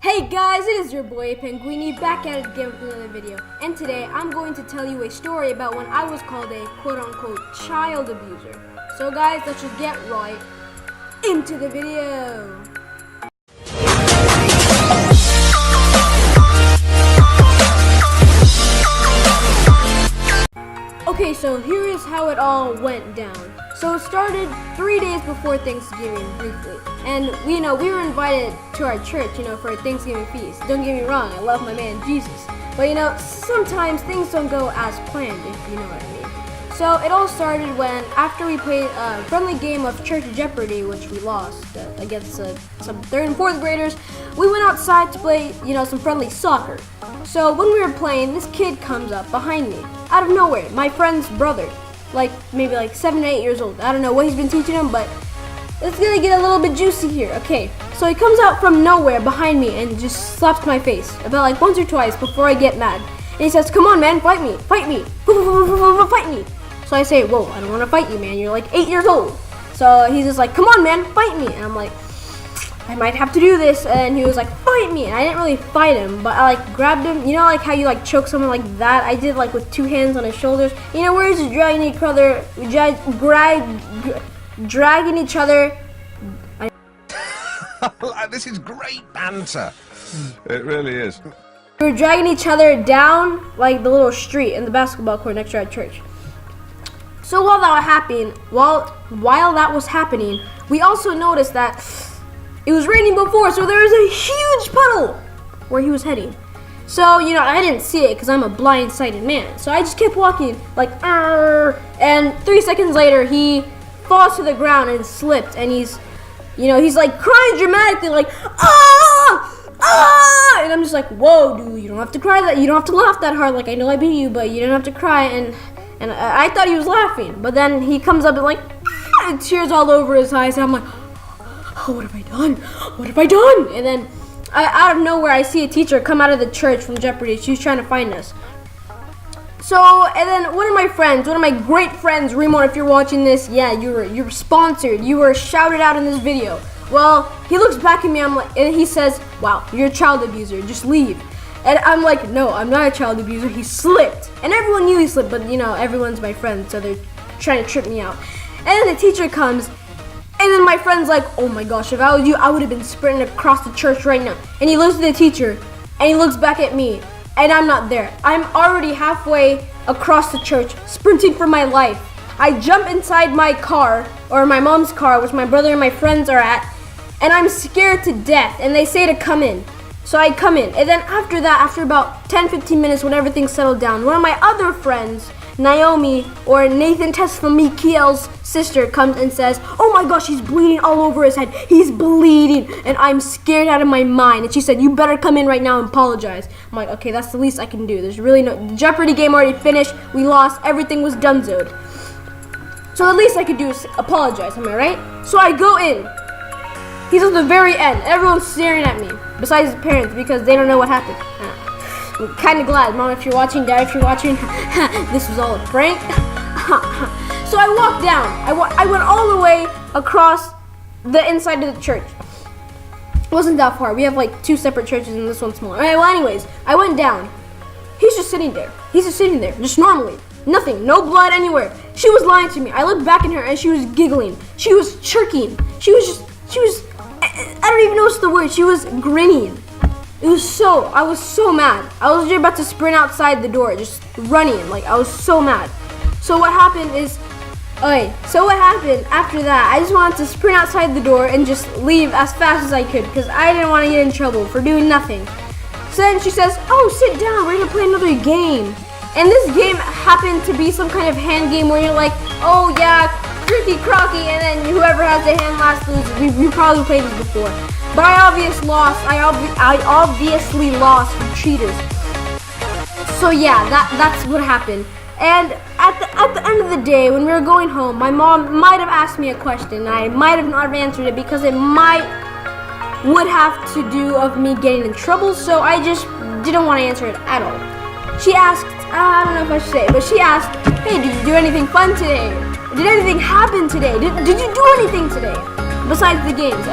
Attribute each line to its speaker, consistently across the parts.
Speaker 1: Hey guys, it is your boy Apenguini back at it again with another video. And today I'm going to tell you a story about when I was called a quote-unquote child abuser. So guys, let's just get right into the video. Okay, so here is how it all went down. So it started 3 days before Thanksgiving, briefly. And we were invited to our church, for a Thanksgiving feast. Don't get me wrong, I love my man Jesus. But sometimes things don't go as planned, if you know what I mean. So it all started when, after we played a friendly game of Church Jeopardy, which we lost against some 3rd and 4th graders, we went outside to play, some friendly soccer. So when we were playing, this kid comes up behind me, out of nowhere, my friend's brother. Maybe 7 to 8 years old. I don't know what he's been teaching him, but it's gonna get a little bit juicy here. Okay, so he comes out from nowhere behind me and just slaps my face about once or twice before I get mad. And he says, "Come on, man, fight me, fight me, fight me." So I say, "Whoa, I don't want to fight you, man. You're 8 years old." So he's just like, "Come on, man, fight me." And I'm like, I might have to do this. And he was like, "Fight me." And I didn't really fight him, but I grabbed him. You know how you choke someone like that? I did with 2 hands on his shoulders. We're just dragging each other, dragging each other.
Speaker 2: This is great banter. It really is.
Speaker 1: We were dragging each other down the little street in the basketball court next to our church. So while that was happening, we also noticed that it was raining before, so there was a huge puddle where he was heading. So, I didn't see it because I'm a blind-sighted man. So I just kept walking, and 3 seconds later, he falls to the ground and slipped, and he's crying dramatically, "Ah! Ah!" And I'm just like, "Whoa, dude, you don't have to cry that, you don't have to laugh that hard, I know I beat you, but you don't have to cry." And I thought he was laughing, but then he comes up and tears all over his eyes, and I'm like, "Oh, what have I done? What have I done?" And then out of nowhere, I see a teacher come out of the church from Jeopardy. She was trying to find us. So, and then one of my great friends, Remo, if you're watching this, yeah, you're sponsored. You were shouted out in this video. Well, he looks back at me, and he says, "Wow, you're a child abuser. Just leave." And I'm like, "No, I'm not a child abuser. He slipped." And everyone knew he slipped, but everyone's my friend, so they're trying to trip me out. And then the teacher comes, and then my friend's like, "Oh my gosh, if I was you, I would have been sprinting across the church right now." And he looks at the teacher, and he looks back at me, and I'm not there. I'm already halfway across the church, sprinting for my life. I jump inside my car, or my mom's car, which my brother and my friends are at, and I'm scared to death, and they say to come in. So I come in, and then after about 10-15 minutes, when everything settled down, one of my other friends, Naomi, or Nathan Tesfamikiel's sister, comes and says, "Oh my gosh, he's bleeding all over his head. He's bleeding." And I'm scared out of my mind. And she said, "You better come in right now and apologize." I'm like, "Okay, that's the least I can do. There's really the Jeopardy game already finished. We lost. Everything was donezoed. So the least I could do is apologize, am I right?" So I go in. He's at the very end. Everyone's staring at me, besides his parents, because they don't know what happened. I'm kind of glad. Mom, if you're watching, Dad, if you're watching, this was all a prank. So I walked down. I went all the way across the inside of the church. It wasn't that far. We have 2 separate churches and this one's smaller. Alright, well, anyways, I went down. He's just sitting there. Just normally. Nothing. No blood anywhere. She was lying to me. I looked back at her and she was giggling. She was chirking. I don't even know what's the word. She was grinning. I was so mad. I was just about to sprint outside the door, just running. I was so mad. So what happened after that, I just wanted to sprint outside the door and just leave as fast as I could, because I didn't want to get in trouble for doing nothing. So then she says, "Oh, sit down, we're gonna play another game." And this game happened to be some kind of hand game where you're like, "Oh yeah, Cricky Crocky," and then whoever has the hand last loses. We probably played this before. But I obviously lost from cheaters. So yeah, that's what happened. And at the end of the day, when we were going home, my mom might have asked me a question, and I might have not answered it because it would have to do of me getting in trouble. So I just didn't want to answer it at all. She asked, I don't know if I should say it, but she asked, "Hey, did you do anything fun today? Did anything happen today? Did you do anything today besides the games?"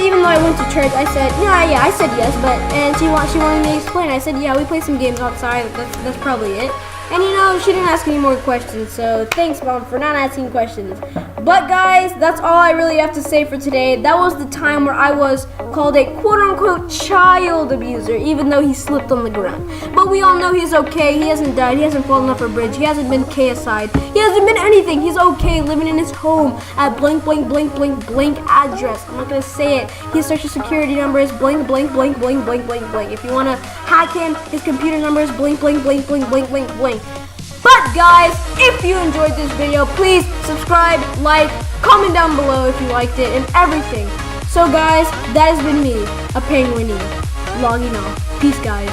Speaker 1: even though I went to church, I said, yeah, I said yes, but, and she wanted me to explain. I said, yeah, we played some games outside, that's probably it. And you know, she didn't ask any more questions, so thanks, Mom, for not asking questions. But guys, that's all I really have to say for today. That was the time where I was called a quote-unquote child abuser, even though he slipped on the ground. But we all know he's okay. He hasn't died. He hasn't fallen off a bridge. He hasn't been KSI'd. He hasn't been anything. He's okay living in his home at blank, blank, blank, blank, blank address. I'm not going to say it. His social security number is blank, blank, blank, blank, blank, blank, blank. If you want to hack him, his computer number is blank, blank, blank, blank, blank, blank, blank. But guys, if you enjoyed this video, please subscribe, like, comment down below if you liked it, and everything. So guys, that has been me, Apenguini, logging off. Peace, guys.